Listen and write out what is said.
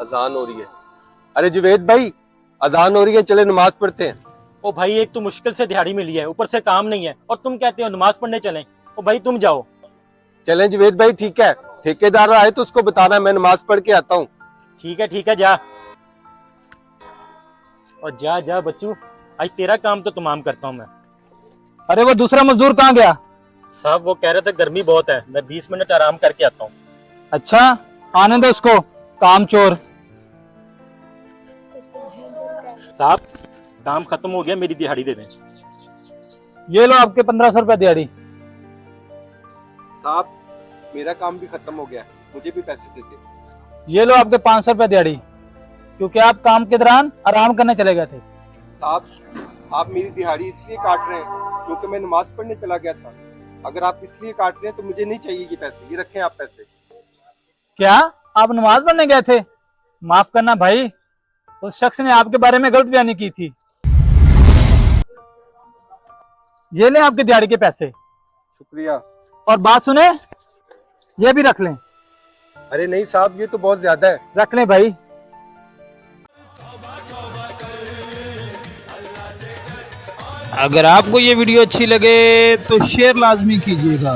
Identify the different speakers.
Speaker 1: अजान हो रही है। अरे जुवेद भाई, अजान हो रही है, चले नमाज पढ़ते हैं।
Speaker 2: ओ भाई, एक तो मुश्किल से दिहाड़ी मिली है, ऊपर से काम नहीं है, और तुम कहते हो नमाज पढ़ने चलें। ओ भाई तुम जाओ।
Speaker 1: चलें जुवेद भाई, ठीक है। ठेकेदार आए तो उसको बताना मैं नमाज पढ़ के आता हूँ।
Speaker 2: ठीक है जा। और जा जा बच्चू, आज तेरा काम तो तमाम करता हूँ मैं।
Speaker 3: अरे वो दूसरा मजदूर कहाँ गया?
Speaker 2: साहब वो कह रहे थे गर्मी बहुत है, मैं 20 मिनट आराम करके आता हूँ।
Speaker 3: अच्छा, आने दो उसको, काम चोर।
Speaker 2: साहब काम खत्म हो गया, मेरी दिहाड़ी दे दें।
Speaker 3: ये लो आपके 1500 रुपए दिहाड़ी।
Speaker 1: साहब मेरा काम भी खत्म हो गया, मुझे भी पैसे दे दे।
Speaker 3: ये लो आपके 500 रुपए दिहाड़ी, क्योंकि आप काम के दौरान आराम करने चले गए थे।
Speaker 1: साहब आप मेरी दिहाड़ी इसलिए काट रहे हैं क्योंकि मैं नमाज पढ़ने चला गया था। अगर आप इसलिए काट रहे हैं तो मुझे नहीं चाहिए ये पैसे, ये रखें आप पैसे।
Speaker 3: क्या आप नमाज पढ़ने गए थे? माफ करना भाई, उस शख्स ने आपके बारे में गलत बयानी की थी। ये लें आपकी दिहाड़ी के पैसे।
Speaker 1: शुक्रिया।
Speaker 3: और बात सुने, ये भी रख लें।
Speaker 1: अरे नहीं साहब, ये तो बहुत ज्यादा है।
Speaker 3: रख लें भाई।
Speaker 4: अगर आपको ये वीडियो अच्छी लगे तो शेयर लाजमी कीजिएगा।